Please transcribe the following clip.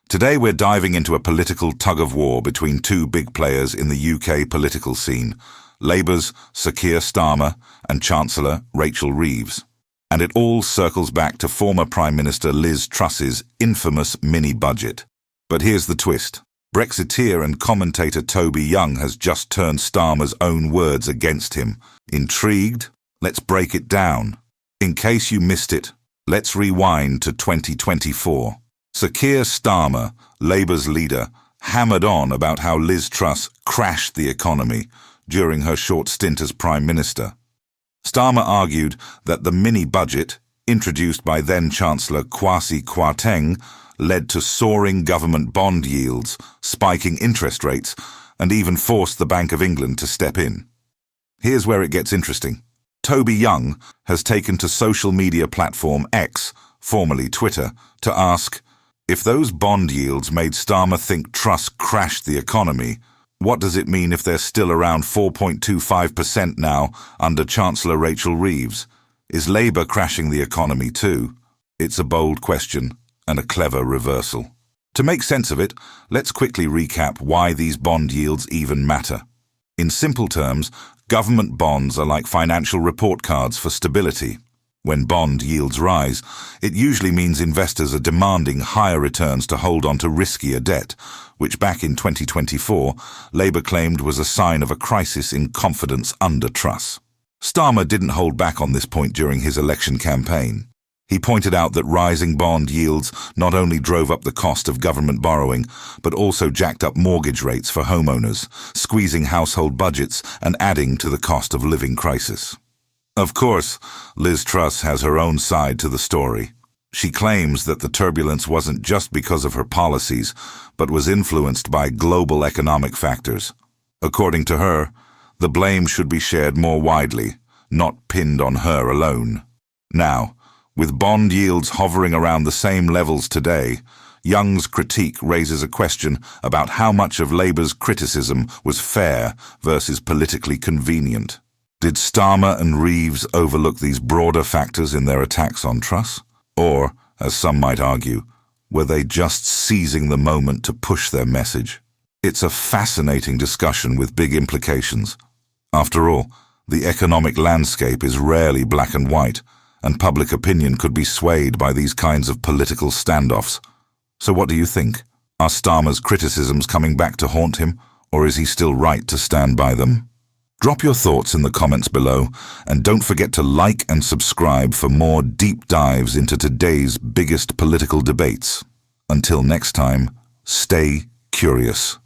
Today we're diving into a political tug-of-war between two big players in the UK political scene, Labour's Sir Keir Starmer and Chancellor Reeves. And it all circles back to former Prime Minister Liz Truss's infamous mini-budget. But here's the twist. Brexiteer and commentator Toby Young has just turned Starmer's own words against him. Intrigued? Let's break it down. In case you missed it, let's rewind to 2024. Sir Keir Starmer, Labour's leader, hammered on about how Liz Truss crashed the economy during her short stint as Prime Minister. Starmer argued that the mini-budget, introduced by then-Chancellor Kwasi Kwarteng, led to soaring government bond yields, spiking interest rates, and even forced the Bank of England to step in. Here's where it gets interesting. Toby Young has taken to social media platform X, formerly Twitter, to ask, if those bond yields made Starmer think Truss crashed the economy, what does it mean if they're still around 4.25% now under Chancellor Reeves? Is Labour crashing the economy too? It's a bold question and a clever reversal. To make sense of it, let's quickly recap why these bond yields even matter. In simple terms, government bonds are like financial report cards for stability. When bond yields rise, it usually means investors are demanding higher returns to hold on to riskier debt, which back in 2024, Labour claimed was a sign of a crisis in confidence under Truss. Starmer didn't hold back on this point during his election campaign. He pointed out that rising bond yields not only drove up the cost of government borrowing, but also jacked up mortgage rates for homeowners, squeezing household budgets and adding to the cost of living crisis. Of course, Liz Truss has her own side to the story. She claims that the turbulence wasn't just because of her policies, but was influenced by global economic factors. According to her, the blame should be shared more widely, not pinned on her alone. Now, with bond yields hovering around the same levels today, Young's critique raises a question about how much of Labour's criticism was fair versus politically convenient. Did Starmer and Reeves overlook these broader factors in their attacks on Truss? Or, as some might argue, were they just seizing the moment to push their message? It's a fascinating discussion with big implications. After all, the economic landscape is rarely black and white, and public opinion could be swayed by these kinds of political standoffs. So what do you think? Are Starmer's criticisms coming back to haunt him, or is he still right to stand by them? Drop your thoughts in the comments below, and don't forget to like and subscribe for more deep dives into today's biggest political debates. Until next time, stay curious.